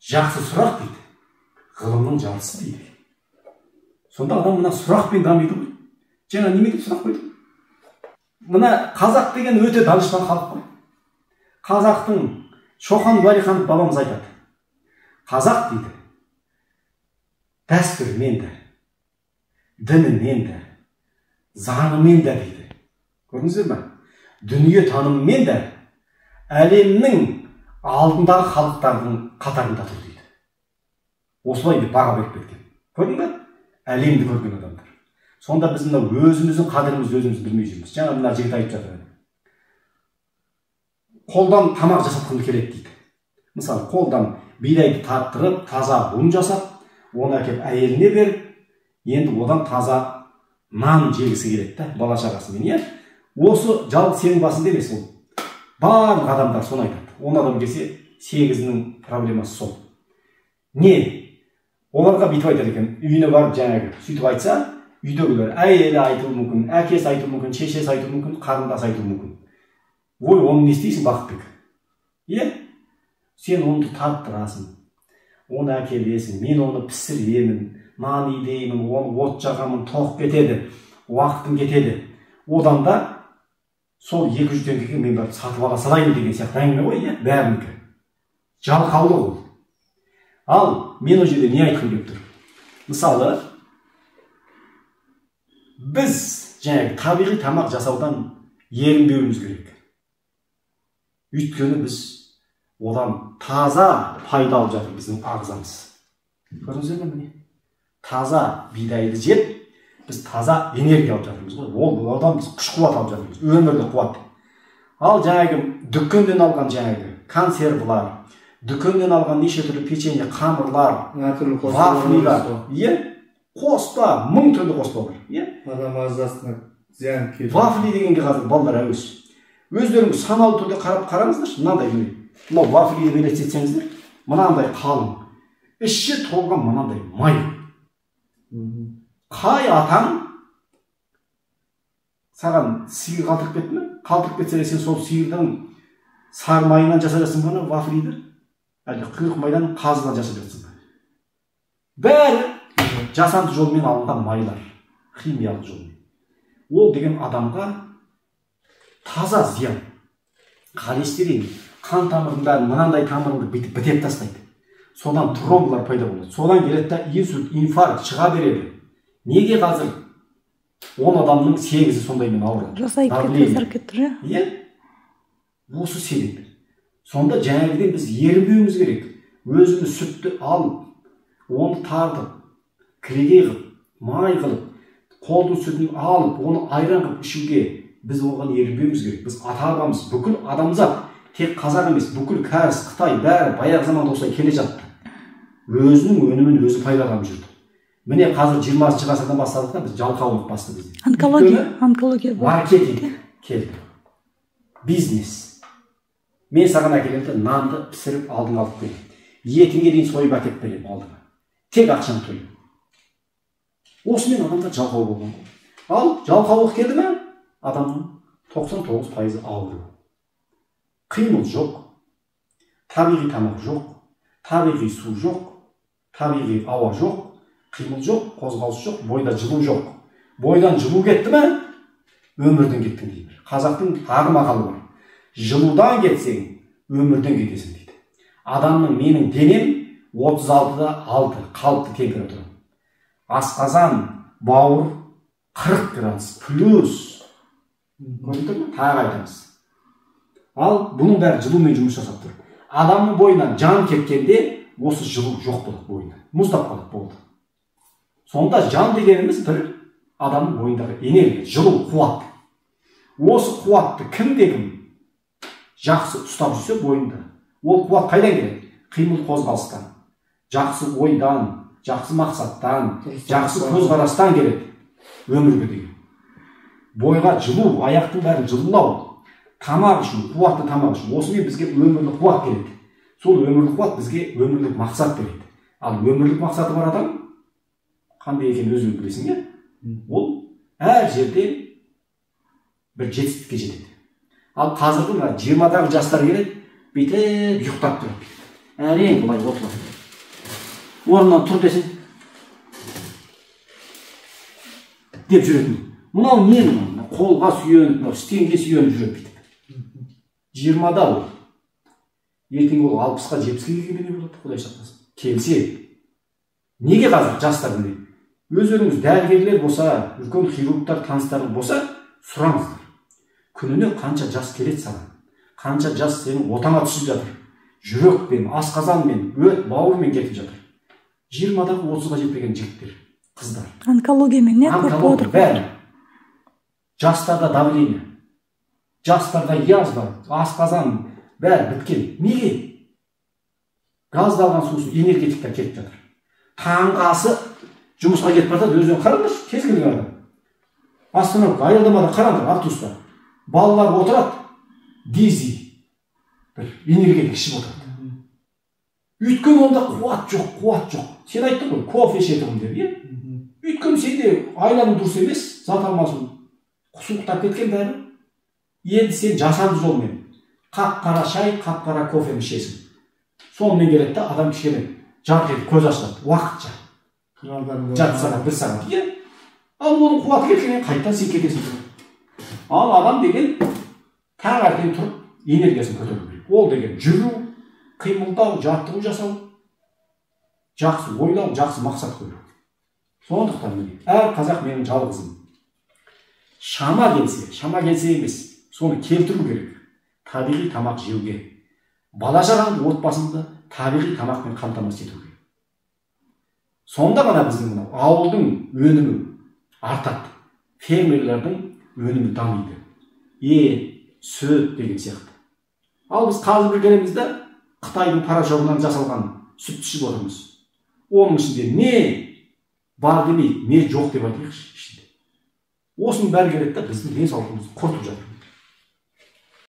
Жақсы сұрақ дейді. Ғылымның жарысы дейді. Сонда адам мына сұрақпен дамиды ғой. Жаңа неме деп сұрақ қойды? Мына қазақ деген өте данышпан халық қой. Қазақтың Шоқан Уәлиханов бабамыз айтады. Қазақ дейді, дәстүрімен де, дінімен де, заңымен де дейді. Көрдіңіздер ме? Дүние танымымен де әлемнің алдындағы халықтардың қатарында тұр дейді. Осылай деп баға беріп кеткен. Көрдің бе? Әлемді көрген адамдар. Сонда біз мына өзіміздің қадірімізді өзіміз білмей жүрміз. Жаңа мына жігіт айтып жатыр. Қолдан тамақ жасатқым келеді дейді. Мысалы, қолдан бидайды тарттырып, таза ұн жасап, оны әкеп әйеліне беріп, енді одан таза нан жегісі келеді да, бала шағасымен, иә? Осы жалғыз сенің басында емес ол. Барлық адамдар соны айтады. 10 адам келсе, 8-інің проблемасы сол. Не? Оларға бүйтіп айтады екен, үйіне барып жаңағы сөйтіп айтса, үйдегілер әйелі айтуы мүмкін, әкесі айтуы мүмкін, шешесі айтуы мүмкін, қарындасы айтуы мүмкін. Ой, оны не істейсің, Бақытбек? Е? Сен оны тарттырасың, оны әкелесің, мен оны пісіремін, нан илеймін, оны от жағамын, тоқ кетеді, уақытым кетеді. Одан да сол 200 теңгеге мен барып сатып ала салайын деген сияқты әңгіме ғой, иә? Бәрінікі. Жалқаулық ол. Ал мен о жерде не айтқым келіп тұр? Мысалы, біз жаңағы табиғи тамақ жасаудан ерінбеуіміз керек. Өйткені біз одан таза пайда алып жатыр біздің ағзамыз. Көрдіңіздер ме? Таза бидайды жеп, біз таза энергия алып жатырмыз ғой. Ол одан біз күш-қуат алып жатырмыз, өмірлік қуат. Ал жаңағы дүкенден алған жаңағы консервалар, дүкенден алған неше түрлі печенье, қамырлар, вафлилар, иә? Қоспа, 1000 түрлі қоспа бар, иә? Адам ағзасына зиян келеді. Вафли дегенге қазір балалар әуес. Өздеріңіз саналы түрде қараңыздаршы, мынандай міне. Мынау вафли деп елестетсеңіздер, мынандай қалың, іші толған мынандай май. Қай атаң саған сиыр қалтырып кетті ме? Қалтырып кетсе, сен сол сиырдың сары майынан жасап жатсың ба вафлиді? Әлде құйрық майдан қазыдан жасап жатсың ба? Бәрі жасанды жолмен алынған майлар, химиялық жолмен. Ол деген адамға таза зиян. Холестерин, қан тамырының бәрін мынандай тамырыңды бітеп тастайды. Содан тромбылар пайда болады. Содан келеді да инсульт, инфаркт шыға береді. Неге қазір 10 адамның 8-і сондаймен ауырады? Жасайып кетті, иә? Осы себеп. Сонда жаңағыдан біз ерінбеуіміз керек. Өзіміз сүтті алып, оны тартып, кірегей қылып, май қылып, қолдың сүтін алып, оны айран қылып ішуге біз оған ерінбеуіміз керек. Біз ата-бабамыз, бүкіл адамзат, тек қазақ емес, бүкіл кәріс, Қытай бәрі баяғы заманда осылай келе жатты. Өзінің өнімін өзі пайдаланып жүрді. Міне қазір 20-шы ғасырдан бастадық та біз жалқаулық басты бізде. Онкология, маркетинг келді. Бизнес. Мен саған әкелемін, нанды пісіріп алдың алып келем. Етіңе дейін сойып әкеліп беремін алдыңа. Тек ақшаны төле. Осымен адамдар жалқау болған. Ал жалқаулық келді ме? Адамның 99% ауру. Қимыл жоқ. Табиғи тамақ жоқ. Табиғи су жоқ. Табиғи ауа жоқ. Қимыл жоқ, қозғалыс жоқ, бойда жылу жоқ. Бойдан жылу кетті ме? Өмірден кеттің дейді. Қазақтың тағы мақалы бар. Жылудан кетсең, өмірден кетесің дейді. Адамның менің денем 36-да 6 қалыпты температура. Асқазан, бауыр 40 градус плюс. Көрдіңдер ме? Тағы айтамыз. Ал бұның бәрі жылумен жұмыс жасап тұр. Адамның бойынан жан кеткенде осы жылу жоқ болады бойында. Мұздап қалады болды. Сонда жан дегеніміз бір адамның бойындағы энергия, жылу, қуат. Осы қуатты кім жақсы ұстап жүрсе бойында. Ол қуат қайдан келеді? Қимыл қозғалыстан, жақсы ойдан, жақсы мақсаттан, жақсы көзқарастан келеді өмірге деген. Бойға жылу, аяқтың бәрін жылулау, тамақ үшін, қуатты тамақ үшін. Осымен бізге өмірлік қуат келеді. Сол өмірлік қуат бізге өмірлік мақсат береді. Ал өмірлік мақсаты бар адам қандай екен өзің білесің, иә? Ол әр жерде бір жетістікке жетеді. Ал қазіргі 20-дағы жастар келеді, бүйтіп ұйықтап тұрады. Әрең былай отырады. орнынан тұр десең деп жүретін. Мынау не? Қолға сүйеніп, стенге сүйеніп жүреді бүйтіп. 20-да ол. Ертең ол 60-ға 70-ге келгенде не болады, Құдай сақтасын. Келсе, неге қазір жастардың? Өздеріңіз дәрігерлер болса, үлкен хирургтар, таныстар болса, сұраңыздар. Күніне қанша жас келеді саған? Қанша жас сенің отаңа түсіп жатыр? Жүрекпен, асқазанмен, өт, бауырмен кетіп жатыр. 20-дағы 30-ға жетпеген жігіттер, қыздар. Онкологиямен не көп отыр? Бәрі. Жастарда давление, жастарда язва, асқазан, бәрі біткен. Неге? Газдалған сусын энергетиктер кетіп жатыр. Таңғы асы жұмысқа кетіп бардыр, өзіне қараңдар, кез келген адам. Остановка, аялдамада қараңдар, автобуста. Балалар отырады, дизи, бір энергетик ішіп отырады. Өйткені онда қуат жоқ. Сен айттың ғой, кофе ішетім деп, е? Өйткені сенде айланың дұрыс емес, зат алмасын, суықтап кеткен бәрі. Енді сен жасанды жолмен қап-қара шай, қап-қара кофені ішесің. Сонымен келеді да адам кішкене жарқ етіп көз ашылады, уақытша. Жарты сағат, 1 сағат. Ал оның қуаты кеткеннен қайтадан сен кетесің. Ал адам деген таңертең тұрып энергиясын көтеру керек. Ол деген жүру, қимылдау, жаттығу жасау, жақсы ойлау, жақсы мақсат қою. Сондықтан міне, әр қазақ менің жалғызым. Шама келсе емес, соны келтіру керек. Табиғи тамақ жеуге, бала шағаңды, отбасыңды табиғи тамақпен қамтамасыз етуге. Сонда ғана біздің ауылдың өнімі артады, фермерлердің өнімі дамиды. Сүт деген сияқты. Ал біз қазір білгеніміз де Қытайдың порошогынан жасалған сүт ішіп отырмыз. Оның ішінде не бар демейді, не жоқ деп айтайықшы ішінде. Осының бәрі келеді де біздің денсаулығымызды құртып жатыр.